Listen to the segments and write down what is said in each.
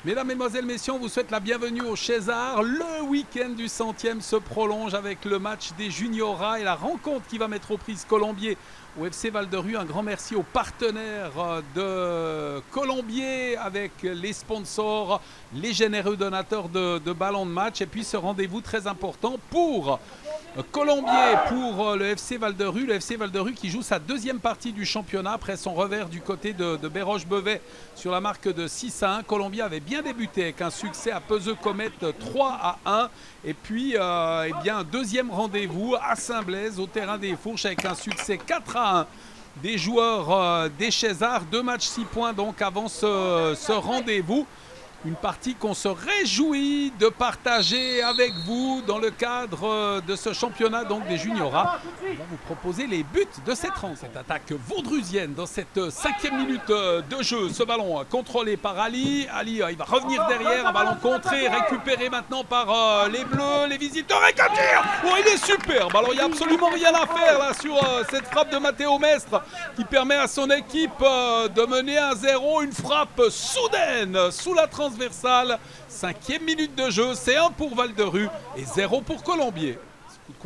Mesdames, Mesdemoiselles, Messieurs, on vous souhaite la bienvenue au César. Le week-end du 100e se prolonge avec le match des Junioras et la rencontre qui va mettre aux prises Colombier au FC Val-de-Rue. Un grand merci aux partenaires de Colombier avec les sponsors, les généreux donateurs de ballons de match. Et puis ce rendez-vous très important pour Colombier, pour le FC Val-de-Rue. Le FC Val-de-Rue qui joue sa deuxième partie du championnat après son revers du côté de Béroche-Bevet sur la marque de 6-1. Colombier avait bien débuté avec un succès à Peseux-Comet 3-1. Et puis eh bien, un deuxième rendez-vous à Saint-Blaise au terrain des Fourches avec un succès 4-1 des joueurs des Césars. 2 matchs 6 points donc avant ce rendez-vous. Une partie qu'on se réjouit de partager avec vous dans le cadre de ce championnat donc des Junioras. On va vous proposer les buts de cette rencontre. Cette attaque vaudrusienne dans cette 5e minute de jeu. Ce ballon contrôlé par Ali. Ali, il va revenir derrière. Un ballon contré, récupéré maintenant par les Bleus. Les visiteurs et capture. Oh, il est superbe. Alors, il n'y a absolument rien à faire là sur cette frappe de Matteo Mestre qui permet à son équipe de mener 1-0. Une frappe soudaine sous la transversale. 5e minute de jeu, c'est 1 pour Val-de-Rue et 0 pour Colombier.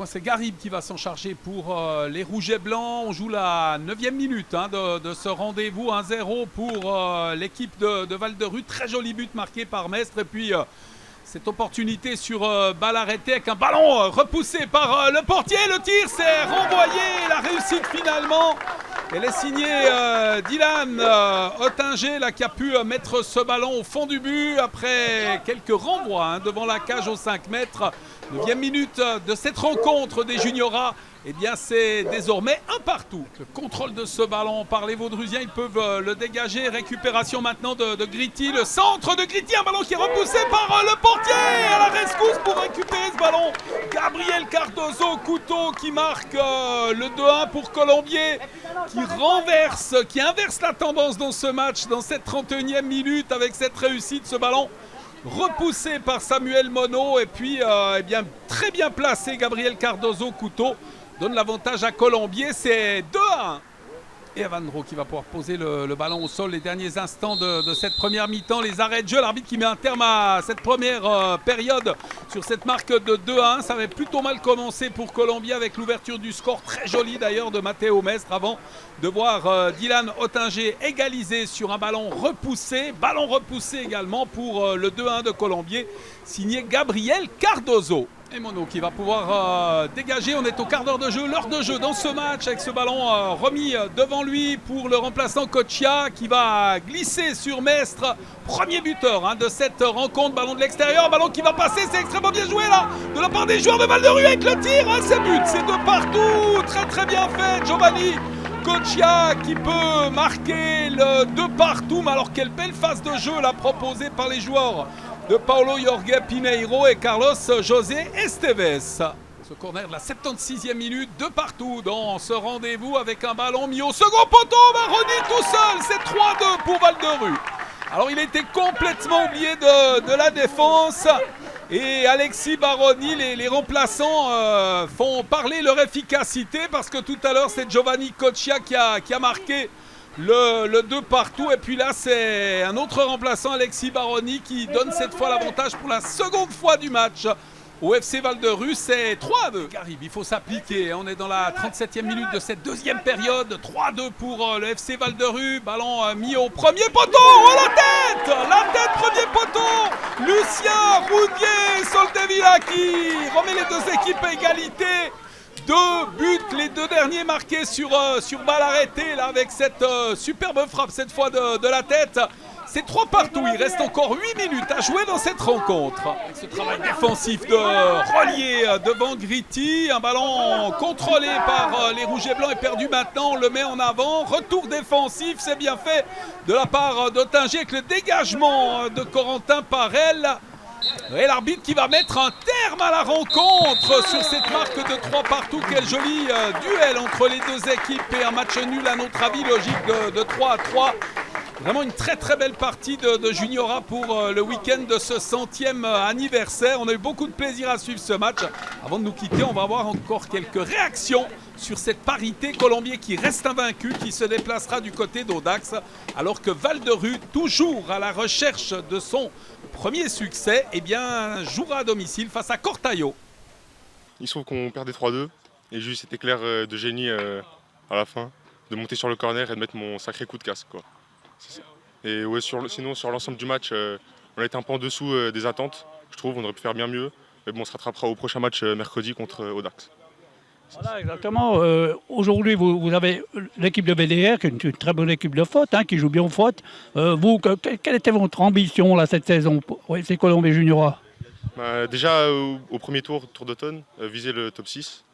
C'est Garib qui va s'en charger pour les Rouges et Blancs. On joue la 9e minute de ce rendez-vous. 1-0 pour l'équipe de Val-de-Rue. Très joli but marqué par Mestre. Et puis cette opportunité sur balle arrêtée avec un ballon repoussé par le portier. Le tir s'est renvoyé. La réussite finalement. Elle est signée Dylan Ottinger là, qui a pu mettre ce ballon au fond du but après quelques renvois devant la cage aux 5 mètres. 9e minute de cette rencontre des Junioras. Eh bien, c'est désormais un partout. Le contrôle de ce ballon par les Vaudrusiens, ils peuvent le dégager. Récupération maintenant de Gritti. Le centre de Gritti, un ballon qui est repoussé par le portier. À la rescousse pour récupérer ce ballon. Gabriel Cardozo, couteau qui marque le 2-1 pour Colombier. Qui inverse la tendance dans ce match, dans cette 31e minute avec cette réussite. Ce ballon repoussé par Samuel Monod. Et puis, eh bien, très bien placé Gabriel Cardozo, couteau. Donne l'avantage à Colombier, c'est 2-1. Et Avandro qui va pouvoir poser le ballon au sol les derniers instants de cette première mi-temps. Les arrêts de jeu, l'arbitre qui met un terme à cette première période sur cette marque de 2-1. Ça avait plutôt mal commencé pour Colombier avec l'ouverture du score, très jolie d'ailleurs de Matteo Mestre avant de voir Dylan Ottinger égaliser sur un ballon repoussé. Ballon repoussé également pour le 2-1 de Colombier, signé Gabriel Cardozo. Et Monod qui va pouvoir dégager. On est au quart d'heure de jeu, l'heure de jeu dans ce match avec ce ballon remis devant lui pour le remplaçant Kochia qui va glisser sur Mestre. Premier buteur de cette rencontre, ballon de l'extérieur, ballon qui va passer, c'est extrêmement bien joué là de la part des joueurs de Val-de-Rue avec le tir. C'est but, c'est de partout, très très bien fait Giovanni Kochia qui peut marquer le de partout. Mais alors quelle belle phase de jeu là proposée par les joueurs de Paulo Jorge Pineiro et Carlos José Esteves. Ce corner de la 76e minute, de partout dans ce rendez-vous avec un ballon mis au second poteau. Baroni tout seul, c'est 3-2 pour Val-de-Rue. Alors il était complètement oublié de la défense. Et Alexis Baroni, les remplaçants font parler leur efficacité parce que tout à l'heure c'est Giovanni Kochia qui a marqué le 2 partout. Et puis là c'est un autre remplaçant, Alexis Baroni, qui donne cette fois l'avantage pour la seconde fois du match au FC Val-de-Rue. C'est 3-2. Garib, il faut s'appliquer. On est dans la 37e minute de cette deuxième période. 3-2 pour le FC Val-de-Rue. Ballon mis au premier poteau. Oh, la tête, premier poteau. Lucien Roudier Soldevilla qui remet les deux équipes à égalité. 2 buts, les 2 derniers marqués sur balle arrêtée là, avec cette superbe frappe cette fois de la tête. C'est 3 partout, il reste encore 8 minutes à jouer dans cette rencontre. Avec ce travail défensif de relier devant Gritti, un ballon contrôlé par les Rouges et Blancs est perdu maintenant, on le met en avant. Retour défensif, c'est bien fait de la part d'Ottinger avec le dégagement de Corentin Parel. Et l'arbitre qui va mettre un terme à la rencontre sur cette marque de 3 partout. Quel joli duel entre les deux équipes et un match nul à notre avis logique de 3-3. Vraiment une très très belle partie de Juniora pour le week-end de ce 100e anniversaire. On a eu beaucoup de plaisir à suivre ce match. Avant de nous quitter, on va avoir encore quelques réactions sur cette parité. Colombier qui reste invaincu, qui se déplacera du côté d'Audax, alors que Val-de-Rue, toujours à la recherche de son premier succès, eh bien, jouera à domicile face à Cortaillot. Il se trouve qu'on perdait 3-2 et juste cet éclair de génie à la fin, de monter sur le corner et de mettre mon sacré coup de casse, quoi. C'est ça. Et ouais, sinon sur l'ensemble du match, on a été un peu en dessous des attentes, je trouve, on aurait pu faire bien mieux. Mais bon, on se rattrapera au prochain match mercredi contre Audax. Voilà, exactement. Aujourd'hui, vous avez l'équipe de BDR, qui est une très bonne équipe de foot, qui joue bien au foot. Quelle était votre ambition là, cette saison pour FC Colombier Juniora? Déjà au premier tour d'automne, viser le top 6.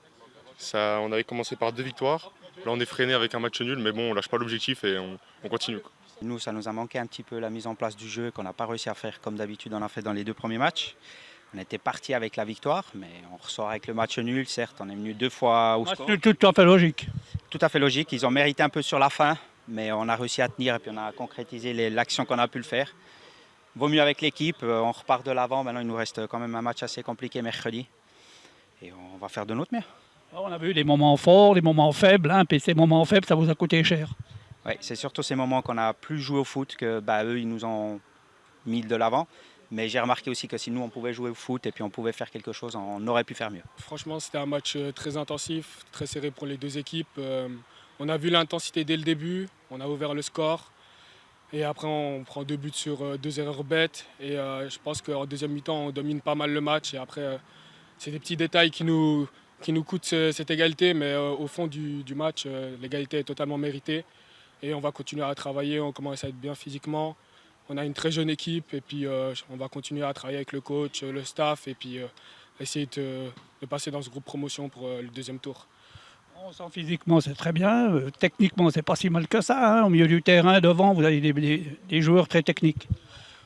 Ça, on avait commencé par 2 victoires. Là, on est freiné avec un match nul, mais bon, on lâche pas l'objectif et on continue, quoi. Nous, ça nous a manqué un petit peu la mise en place du jeu qu'on n'a pas réussi à faire comme d'habitude on a fait dans les 2 premiers matchs. On était parti avec la victoire, mais on ressort avec le match nul. Certes, on est venu 2 fois au score. Tout à fait logique. Tout à fait logique. Ils ont mérité un peu sur la fin, mais on a réussi à tenir et puis on a concrétisé l'action qu'on a pu le faire. Vaut mieux avec l'équipe, on repart de l'avant. Maintenant, il nous reste quand même un match assez compliqué mercredi. Et on va faire de notre mieux. On a vu des moments forts, des moments faibles, puis ces moments faibles, ça vous a coûté cher. Oui, c'est surtout ces moments qu'on a plus joué au foot que eux, ils nous ont mis de l'avant. Mais j'ai remarqué aussi que si nous, on pouvait jouer au foot et puis on pouvait faire quelque chose, on aurait pu faire mieux. Franchement, c'était un match très intensif, très serré pour les 2 équipes. On a vu l'intensité dès le début, on a ouvert le score. Et après, on prend 2 buts sur 2 erreurs bêtes. Et je pense qu'en deuxième mi-temps, on domine pas mal le match. Et après, c'est des petits détails qui nous coûtent cette égalité. Mais au fond du match, l'égalité est totalement méritée. Et on va continuer à travailler, on commence à être bien physiquement. On a une très jeune équipe et puis on va continuer à travailler avec le coach, le staff et puis essayer de passer dans ce groupe promotion pour le 2e tour. On sent physiquement, c'est très bien. Techniquement, c'est pas si mal que ça. Au milieu du terrain, devant, vous avez des joueurs très techniques.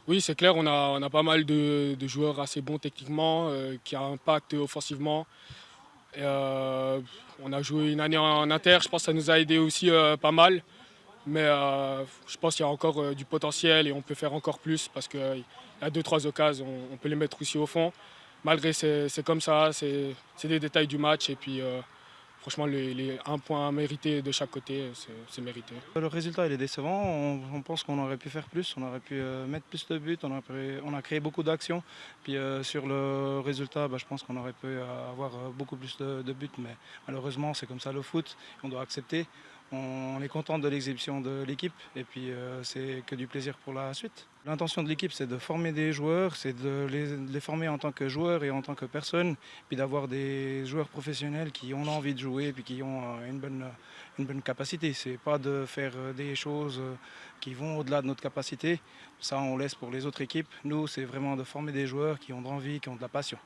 Oui, c'est clair, on a pas mal de joueurs assez bons techniquement, qui impactent offensivement. Et, on a joué une année en inter, je pense que ça nous a aidé aussi pas mal. Mais je pense qu'il y a encore du potentiel et on peut faire encore plus parce qu'il y a 2-3 occasions, on peut les mettre aussi au fond. Malgré c'est comme ça, c'est des détails du match et puis franchement les 1 point mérité de chaque côté, c'est mérité. Le résultat il est décevant, on pense qu'on aurait pu faire plus, on aurait pu mettre plus de buts, on a créé beaucoup d'actions. Puis sur le résultat, je pense qu'on aurait pu avoir beaucoup plus de buts, mais malheureusement c'est comme ça le foot, on doit accepter. On est content de l'exhibition de l'équipe et puis c'est que du plaisir pour la suite. L'intention de l'équipe c'est de former des joueurs, c'est de les former en tant que joueurs et en tant que personnes, puis d'avoir des joueurs professionnels qui ont envie de jouer et puis qui ont une bonne capacité. C'est pas de faire des choses qui vont au-delà de notre capacité, ça on laisse pour les autres équipes. Nous c'est vraiment de former des joueurs qui ont de l'envie, qui ont de la passion.